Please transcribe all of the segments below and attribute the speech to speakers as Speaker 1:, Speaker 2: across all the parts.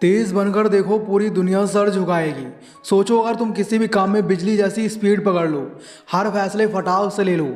Speaker 1: तेज बनकर देखो, पूरी दुनिया सर झुकाएगी। सोचो, अगर तुम किसी भी काम में बिजली जैसी स्पीड पकड़ लो, हर फैसले फटाक से ले लो,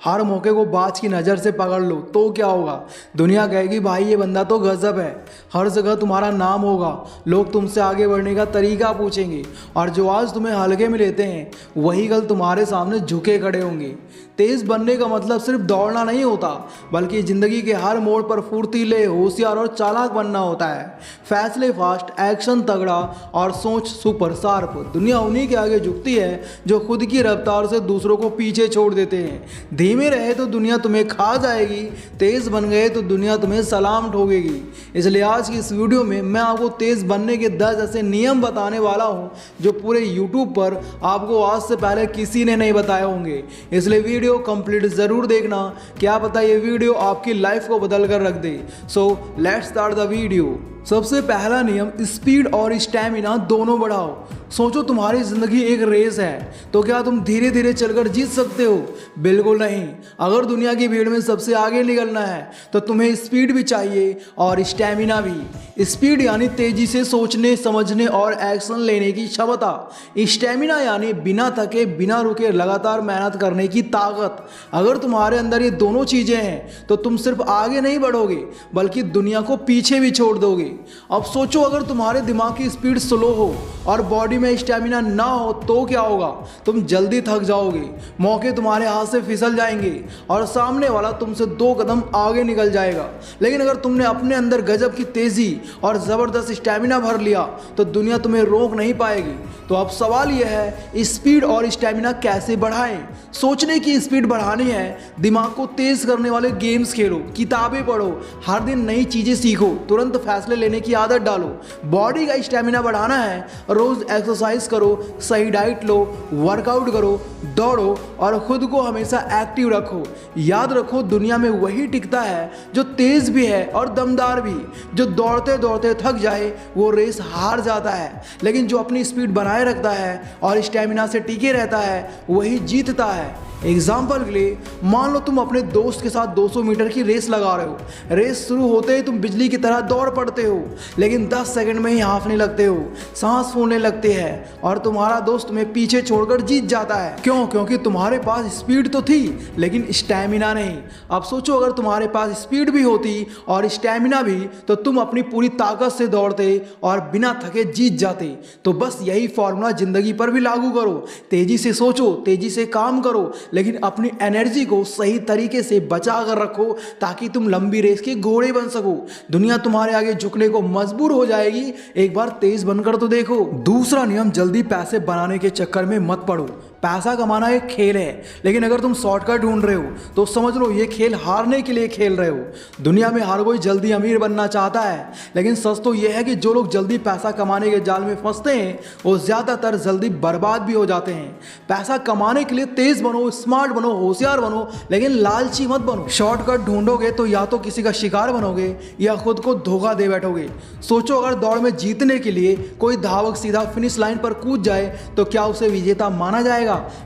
Speaker 1: हर मौके को बाज की नज़र से पकड़ लो, तो क्या होगा? दुनिया कहेगी भाई ये बंदा तो गजब है। हर जगह तुम्हारा नाम होगा, लोग तुमसे आगे बढ़ने का तरीका पूछेंगे, और जो आज तुम्हें हल्के में लेते हैं वही कल तुम्हारे सामने झुके खड़े होंगे। तेज बनने का मतलब सिर्फ दौड़ना नहीं होता, बल्कि जिंदगी के हर मोड़ पर फुर्तीले, होशियार और चालाक बनना होता है। फैसले फास्ट, एक्शन तगड़ा और सोच सुपर शार्प। दुनिया उन्हीं के आगे झुकती है जो खुद की रफ्तार से दूसरों को पीछे छोड़ देते हैं। धीमे रहे तो दुनिया तुम्हें खा जाएगी, तेज बन गए तो दुनिया तुम्हें सलाम ठोकेगी। इसलिए आज की इस वीडियो में मैं आपको तेज बनने के 10 ऐसे नियम बताने वाला हूं जो पूरे यूट्यूब पर आपको आज से पहले किसी ने नहीं बताए होंगे। इसलिए वीडियो कंप्लीट जरूर देखना, क्या पता ये वीडियो आपकी लाइफ को बदल कर रख दे। So let's start the video. सबसे पहला नियम, स्पीड और स्टैमिना दोनों बढ़ाओ। सोचो, तुम्हारी जिंदगी एक रेस है, तो क्या तुम धीरे धीरे चलकर जीत सकते हो? बिल्कुल नहीं। अगर दुनिया की भीड़ में सबसे आगे निकलना है तो तुम्हें स्पीड भी चाहिए और स्टैमिना भी। स्पीड यानी तेजी से सोचने, समझने और एक्शन लेने की क्षमता। स्टैमिना यानी बिना थके, बिना रुके लगातार मेहनत करने की ताकत। अगर तुम्हारे अंदर ये दोनों चीजें हैं तो तुम सिर्फ आगे नहीं बढ़ोगे बल्कि दुनिया को पीछे भी छोड़ दोगे। अब सोचो, अगर तुम्हारे दिमाग की स्पीड स्लो हो और बॉडी में स्टैमिना ना हो तो क्या होगा? तुम जल्दी थक जाओगे, मौके तुम्हारे हाथ से फिसल जाएंगे और सामने वाला तुमसे 2 कदम आगे निकल जाएगा। लेकिन अगर तुमने अपने अंदर गजब की तेजी और जबरदस्त स्टैमिना भर लिया तो दुनिया तुम्हें रोक नहीं पाएगी। तो अब सवाल यह है, स्पीड और स्टैमिना कैसे बढ़ाएं? सोचने की स्पीड बढ़ानी है, दिमाग को तेज करने वाले गेम्स खेलो, किताबें पढ़ो, हर दिन नई चीजें सीखो, तुरंत फैसले लेने की आदत डालो। बॉडी का स्टैमिना बढ़ाना है, रोज एक्सरसाइज करो, सही डाइट लो, वर्कआउट करो, दौड़ो और खुद को हमेशा एक्टिव रखो। याद रखो, दुनिया में वही टिकता है जो तेज भी है और दमदार भी। जो दौड़ते दौड़ते थक जाए वो रेस हार जाता है, लेकिन जो अपनी स्पीड बनाए रखता है और स्टैमिना से टिके रहता है वही जीतता है। एग्जाम्पल के लिए, मान लो तुम अपने दोस्त के साथ 200 मीटर की रेस लगा रहे हो। रेस शुरू होते ही तुम बिजली की तरह दौड़ पड़ते हो, लेकिन 10 सेकंड में ही हांफने लगते हो, सांस फूलने लगते हैं और तुम्हारा दोस्त तुम्हें पीछे छोड़कर जीत जाता है। क्यों? क्योंकि तुम्हारे पास स्पीड तो थी लेकिन स्टैमिना नहीं। अब सोचो, अगर तुम्हारे पास स्पीड भी होती और स्टैमिना भी तो तुम अपनी पूरी ताकत से दौड़ते और बिना थके जीत जाते। तो बस यही फॉर्मूला जिंदगी पर भी लागू करो। तेजी से सोचो, तेजी से काम करो, लेकिन अपनी एनर्जी को सही तरीके से बचा कर रखो ताकि तुम लंबी रेस के घोड़े बन सको। दुनिया तुम्हारे आगे झुकने को मजबूर हो जाएगी। एक बार तेज बनकर तो देखो। दूसरा नियम, जल्दी पैसे बनाने के चक्कर में मत पड़ो। पैसा कमाना एक खेल है, लेकिन अगर तुम शॉर्टकट ढूंढ रहे हो तो समझ लो ये खेल हारने के लिए खेल रहे हो। दुनिया में हर कोई जल्दी अमीर बनना चाहता है, लेकिन सच तो यह है कि जो लोग जल्दी पैसा कमाने के जाल में फंसते हैं वो ज़्यादातर जल्दी बर्बाद भी हो जाते हैं। पैसा कमाने के लिए तेज बनो, स्मार्ट बनो, होशियार बनो, लेकिन लालची मत बनो। शॉर्टकट ढूंढोगे तो या तो किसी का शिकार बनोगे या खुद को धोखा दे बैठोगे। सोचो, अगर दौड़ में जीतने के लिए कोई धावक सीधा फिनिश लाइन पर कूद जाए तो क्या उसे विजेता माना जाएगा?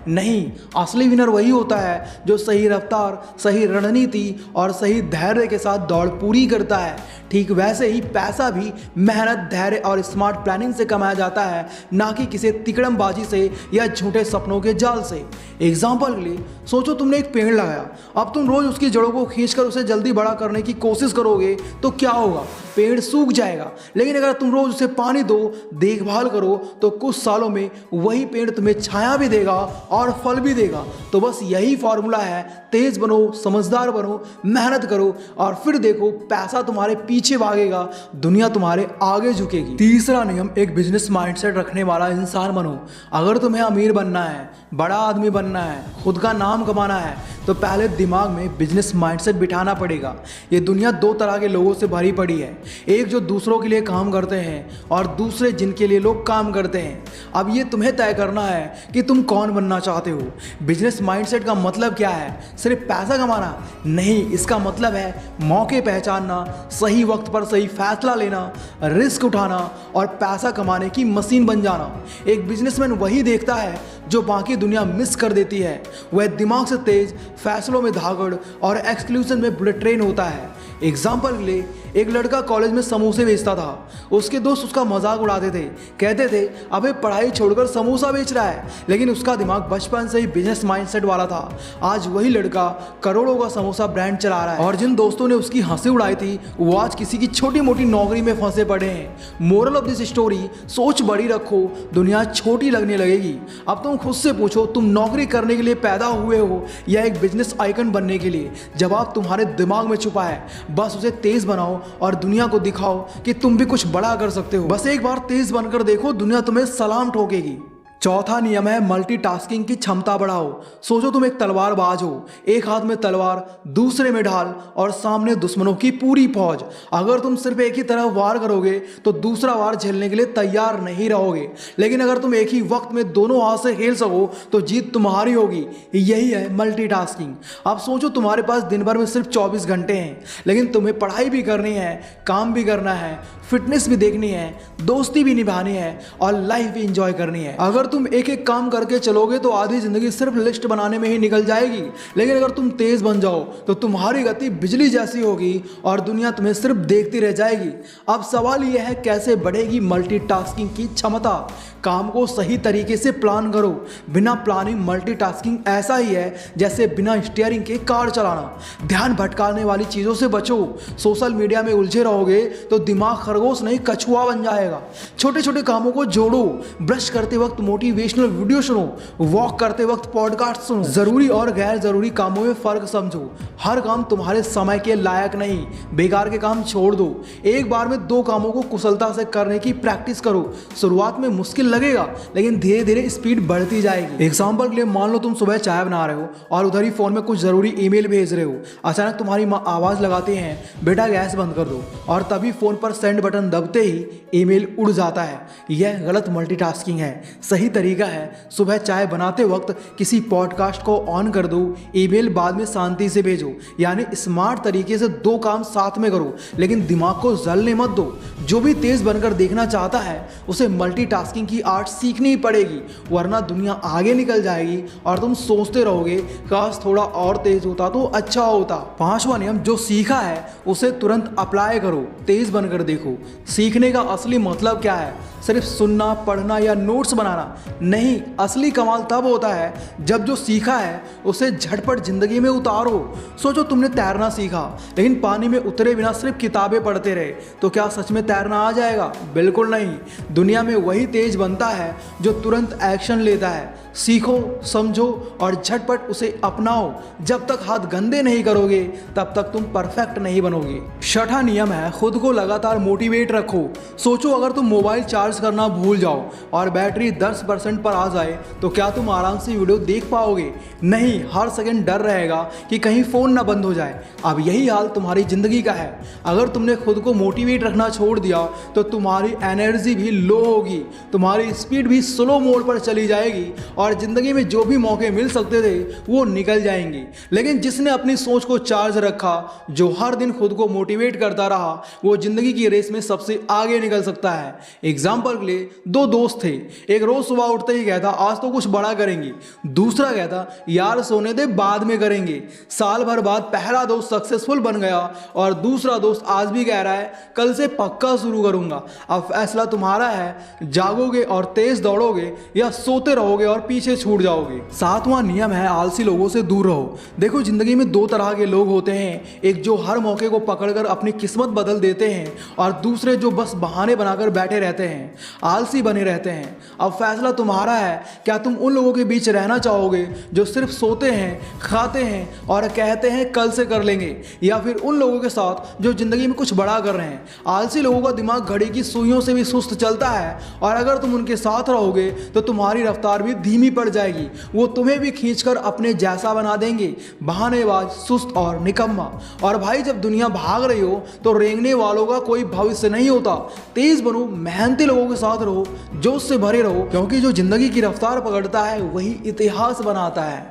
Speaker 1: नहीं। असली विनर वही होता है जो सही रफ्तार, सही रणनीति और सही धैर्य के साथ दौड़ पूरी करता है। ठीक वैसे ही पैसा भी मेहनत, धैर्य और स्मार्ट प्लानिंग से कमाया जाता है, ना कि किसी तिकड़मबाजी से या झूठे सपनों के जाल से। एग्जाम्पल के लिए, सोचो तुमने एक पेड़ लगाया, अब तुम रोज उसकी जड़ों को खींचकर उसे जल्दी बड़ा करने की कोशिश करोगे तो क्या होगा? पेड़ सूख जाएगा। लेकिन अगर तुम रोज उसे पानी दो, देखभाल करो तो कुछ सालों में वही पेड़ तुम्हें छाया भी देगा और फल भी देगा। तो बस यही फॉर्मूला है, तेज बनो, समझदार बनो, मेहनत करो और फिर देखो पैसा तुम्हारे पीछे भागेगा, दुनिया तुम्हारे आगे झुकेगी। तीसरा नियम, एक बिजनेस माइंडसेट रखने वाला इंसान बनो। अगर तुम्हें अमीर बनना है, बड़ा आदमी बनना है, खुद का नाम कमाना है तो पहले दिमाग में बिजनेस माइंडसेट बिठाना पड़ेगा। ये दुनिया 2 तरह के लोगों से भरी पड़ी है, एक जो दूसरों के लिए काम करते हैं और दूसरे जिनके लिए लोग काम करते हैं। अब ये तुम्हें तय करना है कि तुम कौन बनना चाहते हो। बिजनेस माइंडसेट का मतलब क्या है? सिर्फ पैसा कमाना नहीं, इसका मतलब है मौके पहचानना, सही वक्त पर सही फैसला लेना, रिस्क उठाना और पैसा कमाने की मशीन बन जाना। एक बिजनेसमैन वही देखता है जो बाकी दुनिया मिस कर देती है। वह दिमाग से तेज, फैसलों में धागड़ और एक्सक्लूजन में बुलेट ट्रेन होता है। एग्जाम्पल के लिए, एक लड़का कॉलेज में समोसे बेचता था। उसके दोस्त उसका मजाक उड़ाते थे, कहते थे अबे पढ़ाई छोड़कर समोसा बेच रहा है। लेकिन उसका दिमाग बचपन से ही बिजनेस माइंडसेट वाला था। आज वही लड़का करोड़ों का समोसा ब्रांड चला रहा है और जिन दोस्तों ने उसकी हंसी उड़ाई थी वो आज किसी की छोटी मोटी नौकरी में फंसे पड़े हैं। मोरल ऑफ दिस स्टोरी, सोच बड़ी रखो, दुनिया छोटी लगने लगेगी। अब तुम खुद से पूछो, तुम नौकरी करने के लिए पैदा हुए हो या एक बिजनेस आइकन बनने के लिए? जवाब तुम्हारे दिमाग में छुपा है, बस उसे तेज बनाओ और दुनिया को दिखाओ कि तुम भी कुछ बड़ा कर सकते हो। बस एक बार तेज बनकर देखो, दुनिया तुम्हें सलाम ठोकेगी। चौथा नियम है मल्टीटास्किंग की क्षमता बढ़ाओ। सोचो तुम एक तलवारबाज हो, एक हाथ में तलवार, दूसरे में ढाल और सामने दुश्मनों की पूरी फौज। अगर तुम सिर्फ एक ही तरफ वार करोगे तो दूसरा वार झेलने के लिए तैयार नहीं रहोगे। लेकिन अगर तुम एक ही वक्त में दोनों हाथ से खेल सको तो जीत तुम्हारी होगी। यही है मल्टीटास्किंग। अब सोचो तुम्हारे पास दिन भर में सिर्फ 24 घंटे हैं, लेकिन तुम्हें पढ़ाई भी करनी है, काम भी करना है, फिटनेस भी देखनी है, दोस्ती भी निभानी है और लाइफ भी इंजॉय करनी है। अगर तुम एक एक काम करके चलोगे तो आधी जिंदगी सिर्फ लिस्ट बनाने में ही निकल जाएगी। लेकिन अगर तुम तेज बन जाओ तो तुम्हारी गति बिजली जैसी होगी और दुनिया तुम्हें सिर्फ देखती रह जाएगी। अब सवाल यह है, कैसे बढ़ेगी मल्टीटास्किंग की क्षमता? काम को सही तरीके से प्लान करो। बिना प्लानिंग मल्टीटास्किंग ऐसा ही है जैसे बिना स्टीयरिंग के कार चलाना। ध्यान भटकाने वाली चीज़ों से बचो। सोशल मीडिया में उलझे रहोगे तो दिमाग खरगोश नहीं कछुआ बन जाएगा। छोटे छोटे कामों को जोड़ो। ब्रश करते वक्त मोटिवेशनल वीडियो सुनो, वॉक करते वक्त पॉडकास्ट सुनो। जरूरी और गैर जरूरी कामों में फर्क समझो। हर काम तुम्हारे समय के लायक नहीं। बेकार के काम छोड़ दो। एक बार में 2 कामों को कुशलता से करने की प्रैक्टिस करो। शुरुआत में मुश्किल लगेगा लेकिन धीरे धीरे स्पीड बढ़ती जाएगी। एग्जाम्पल के लिए मान लो तुम सुबह चाय बना रहे हो और उधर ही फोन में कुछ जरूरी ईमेल भेज रहे हो। अचानक तुम्हारी माँ आवाज लगाती है, बेटा गैस बंद कर दो, और तभी फोन पर सेंड बटन दबते ही ईमेल उड़ जाता है। यह गलत मल्टीटास्किंग है। सही तरीका है, सुबह चाय बनाते वक्त किसी पॉडकास्ट को ऑन कर दो, ईमेल बाद में शांति से भेजो। यानी स्मार्ट तरीके से 2 काम साथ में करो, लेकिन दिमाग को जलने मत दो। जो भी तेज बनकर देखना चाहता है उसे मल्टीटास्किंग की आर्ट सीखनी ही पड़ेगी, वरना दुनिया आगे निकल जाएगी और तुम सोचते रहोगे काश थोड़ा और तेज होता तो अच्छा होता। 5वां नियम, जो सीखा है उसे तुरंत अप्लाई करो। तेज बनकर देखो। सीखने का असली मतलब क्या है? सिर्फ सुनना, पढ़ना या नोट्स बनाना नहीं। असली कमाल तब होता है जब जो सीखा है उसे झटपट जिंदगी में उतारो। सोचो तुमने तैरना सीखा लेकिन पानी में उतरे बिना सिर्फ किताबें पढ़ते रहे, तो क्या सच में तैरना आ जाएगा? बिल्कुल नहीं। दुनिया में वही तेज बनता है जो तुरंत एक्शन लेता है। सीखो, समझो और झटपट उसे अपनाओ। जब तक हाथ गंदे नहीं करोगे तब तक तुम परफेक्ट नहीं बनोगे। 6वां नियम है, खुद को लगातार मोटिवेट रखो। सोचो अगर तुम मोबाइल चार्ज करना भूल जाओ और बैटरी 10% पर आ जाए तो क्या तुम आराम से वीडियो देख पाओगे? नहीं, हर सेकंड डर रहेगा कि कहीं फ़ोन ना बंद हो जाए। अब यही हाल तुम्हारी ज़िंदगी का है। अगर तुमने खुद को मोटिवेट रखना छोड़ दिया तो तुम्हारी एनर्जी भी लो होगी, तुम्हारी स्पीड भी स्लो मोड पर चली जाएगी और ज़िंदगी में जो भी मौके मिल सकते थे वो निकल जाएंगे। लेकिन जिसने अपनी सोच को चार्ज रखा, जो हर दिन खुद को मोटिवेट करता रहा, वो ज़िंदगी की रेस में सबसे आगे निकल सकता है। एग्जाम्पल के लिए 2 दोस्त थे। एक रोज सुबह उठते ही कहता आज तो कुछ बड़ा करेंगे, दूसरा कहता यार सोने दे बाद में करेंगे। साल भर बाद पहला दोस्त सक्सेसफुल बन गया और दूसरा दोस्त आज भी कह रहा है कल से पक्का शुरू करूंगा। अब फैसला तुम्हारा है, जागोगे और तेज दौड़ोगे या सोते रहोगे और पीछे छूट जाओगे। 7वां नियम है, आलसी लोगों से दूर रहो। देखो जिंदगी में 2 तरह के लोग होते हैं, एक जो हर मौके को पकड़कर अपनी किस्मत बदल देते हैं और दूसरे जो बस बहाने बनाकर बैठे रहते हैं, आलसी बने रहते हैं। अब फैसला तुम्हारा है, क्या तुम उन लोगों के बीच रहना चाहोगे जो सिर्फ सोते हैं, खाते हैं और कहते हैं कल से कर लेंगे, या फिर उन लोगों के साथ जो जिंदगी में कुछ बड़ा कर रहे हैं? आलसी लोगों का दिमाग घड़ी की सुइयों से भी सुस्त चलता है और अगर तुम उनके साथ रहोगे तो तुम्हारी रफ्तार भी धीमी पड़ जाएगी। वो तुम्हें भी खींचकर अपने जैसा बना देंगे, बहानेबाज, सुस्त और निकम्मा। और भाई जब दुनिया भाग रही हो तो रेंगने वालों का कोई भविष्य नहीं होता। तेज बनो, मेहनती लोगों के साथ रहो, जोश से भरे रहो, क्योंकि जो जिंदगी की रफ्तार पकड़ता है वही इतिहास बनाता है।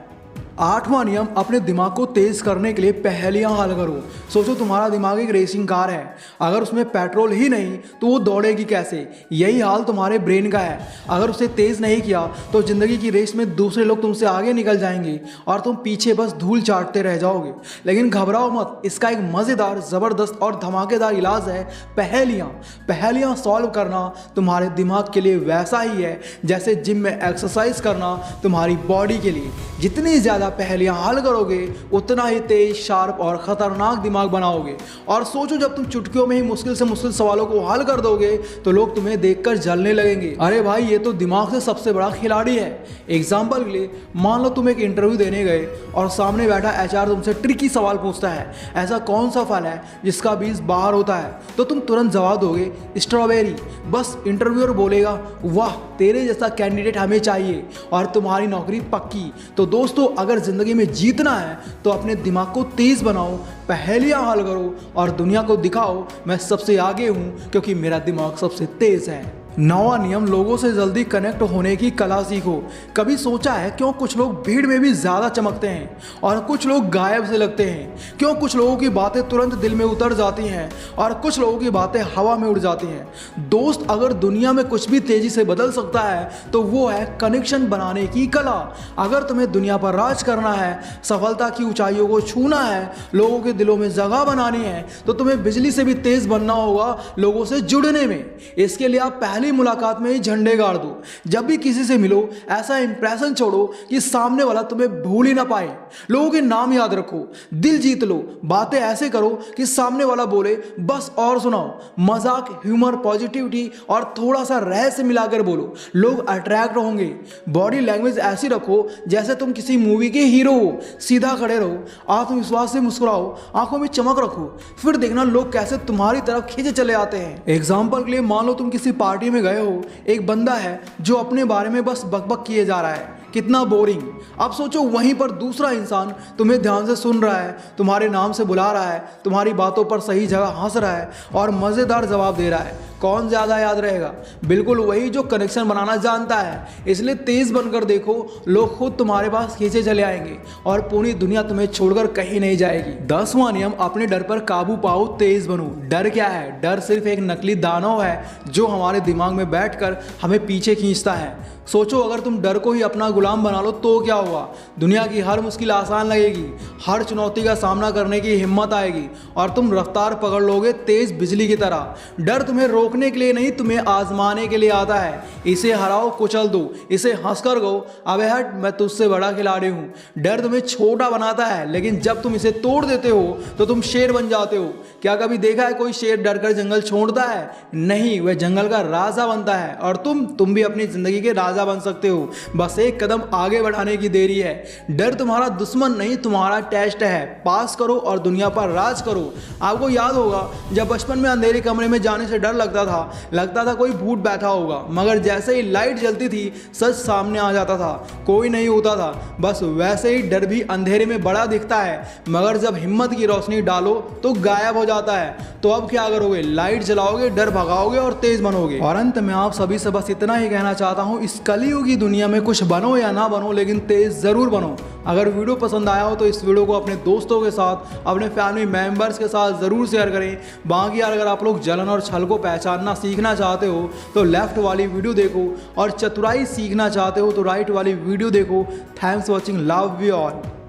Speaker 1: 8वां नियम, अपने दिमाग को तेज करने के लिए पहेलियां हल करो। सोचो तुम्हारा दिमाग एक रेसिंग कार है, अगर उसमें पेट्रोल ही नहीं तो वो दौड़ेगी कैसे। यही हाल तुम्हारे ब्रेन का है, अगर उसे तेज नहीं किया तो जिंदगी की रेस में दूसरे लोग तुमसे आगे निकल जाएंगे और तुम पीछे बस धूल चाटते रह जाओगे। लेकिन घबराओ मत, इसका एक मजेदार, जबरदस्त और धमाकेदार इलाज है पहेलियां। पहेलियां सॉल्व करना तुम्हारे दिमाग के लिए वैसा ही है जैसे जिम में एक्सरसाइज करना तुम्हारी बॉडी के लिए। जितनी ज्यादा पहेलियां हल करोगे उतना ही तेज, शार्प और खतरनाक दिमाग बनाओगे। और सोचो जब तुम चुटकियों में ही मुश्किल से मुश्किल सवालों को हल कर दोगे तो लोग तुम्हें देखकर जलने लगेंगे। अरे भाई, ये तो दिमाग से सबसे बड़ा खिलाड़ी है। एग्जाम्पल के लिए मान लो तुम एक इंटरव्यू देने गए और सामने बैठा एचआर तुमसे ट्रिकी सवाल पूछता है, ऐसा कौन सा फल है जिसका बीज बाहर होता है? तो तुम तुरंत जवाब दोगे स्ट्रॉबेरी। बस इंटरव्यूअर बोलेगा वाह, तेरे जैसा कैंडिडेट हमें चाहिए, और तुम्हारी नौकरी पक्की। तो दोस्तों, अगर जिंदगी में जीतना है तो अपने दिमाग को तेज बनाओ, पहेलियां हल करो और दुनिया को दिखाओ मैं सबसे आगे हूं क्योंकि मेरा दिमाग सबसे तेज है। 9वां नियम, लोगों से जल्दी कनेक्ट होने की कला सीखो। कभी सोचा है क्यों कुछ लोग भीड़ में भी ज्यादा चमकते हैं और कुछ लोग गायब से लगते हैं? क्यों कुछ लोगों की बातें तुरंत दिल में उतर जाती हैं और कुछ लोगों की बातें हवा में उड़ जाती हैं? दोस्त, अगर दुनिया में कुछ भी तेजी से बदल सकता है तो वो है कनेक्शन बनाने की कला। अगर तुम्हें दुनिया पर राज करना है, सफलता की ऊंचाइयों को छूना है, लोगों के दिलों में जगह बनानी है, तो तुम्हें बिजली से भी तेज बनना होगा लोगों से जुड़ने में। इसके लिए आप पहली मुलाकात में ही झंडे गाड़ दो। जब भी किसी से मिलो ऐसा इंप्रेशन छोड़ो कि सामने वाला तुम्हें भूल ही ना पाए। लोगों के नाम याद रखो, दिल जीत लो, बातें ऐसे करो कि सामने वाला बोले बस और सुनाओ। मजाक, ह्यूमर, पॉजिटिविटी और थोड़ा सा रहस्य मिलाकर बोलो, लोग अट्रैक्ट होंगे। बॉडी लैंग्वेज ऐसी रखो जैसे तुम किसी मूवी के हीरो हो। सीधा खड़े रहो, आत्मविश्वास से मुस्कुराओ, आंखों में चमक रखो, फिर देखना लोग कैसे तुम्हारी तरफ खींचे चले आते हैं। एग्जाम्पल के लिए मान लो तुम किसी पार्टी में गए हो, एक बंदा है जो अपने बारे में बस बकबक किए जा रहा है, कितना बोरिंग। अब सोचो वहीं पर दूसरा इंसान तुम्हें ध्यान से सुन रहा है, तुम्हारे नाम से बुला रहा है, तुम्हारी बातों पर सही जगह हंस रहा है और मजेदार जवाब दे रहा है। कौन ज्यादा याद रहेगा? बिल्कुल वही जो कनेक्शन बनाना जानता है। इसलिए तेज बनकर देखो, लोग खुद तुम्हारे पास खींचे चले आएंगे और पूरी दुनिया तुम्हें छोड़कर कहीं नहीं जाएगी। 10वां नियम, अपने डर पर काबू पाओ, तेज बनो। डर क्या है? डर सिर्फ एक नकली दानव है जो हमारे दिमाग में बैठकर हमें पीछे खींचता है। सोचो अगर तुम डर को ही अपना गुलाम बना लो तो क्या होगा? दुनिया की हर मुश्किल आसान लगेगी, हर चुनौती का सामना करने की हिम्मत आएगी और तुम रफ्तार पकड़ लोगे तेज बिजली की तरह। डर तुम्हें रोकने के लिए नहीं, तुम्हें आजमाने के लिए आता है। इसे हराओ, कुचल दो, इसे हंसकर कहो अबे हट, मैं तुझसे बड़ा खिलाड़ी हूँ। डर तुम्हें छोटा बनाता है, लेकिन जब तुम इसे तोड़ देते हो तो तुम शेर बन जाते हो। क्या कभी देखा है कोई शेर डर कर जंगल छोड़ता है? नहीं, वह जंगल का राजा बनता है। और तुम भी अपनी जिंदगी के राजा बन सकते हो, बस एक कदम आगे बढ़ाने की देरी है। डर तुम्हारा दुश्मन नहीं, तुम्हारा टेस्ट है। पास करो और दुनिया पर राज करो। आपको याद होगा जब बचपन में अंधेरे कमरे में जाने से डर लगता था कोई भूत बैठा होगा, मगर जैसे ही लाइट जलती थी सच सामने आ जाता था, कोई नहीं होता था। बस वैसे ही डर भी अंधेरे में बड़ा दिखता है, मगर जब हिम्मत की रोशनी डालो तो गायब हो जाता है। तो अब क्या करोगे? लाइट जलाओगे, डर भगाओगे और तेज बनोगे। और अंत में आप सभी से बस इतना ही कहना चाहता हूँ, इस कलयुग की दुनिया में कुछ बनो या ना बनो, लेकिन तेज जरूर बनो। अगर वीडियो पसंद आया हो तो इस वीडियो को अपने दोस्तों के साथ, अपने फैमिली मेंबर्स के साथ जरूर शेयर करें। बाकी अगर आप लोग जलन और छल को पहचानना सीखना चाहते हो तो लेफ्ट वाली वीडियो देखो, और चतुराई सीखना चाहते हो तो राइट वाली वीडियो देखो। Thanks for watching, love you all.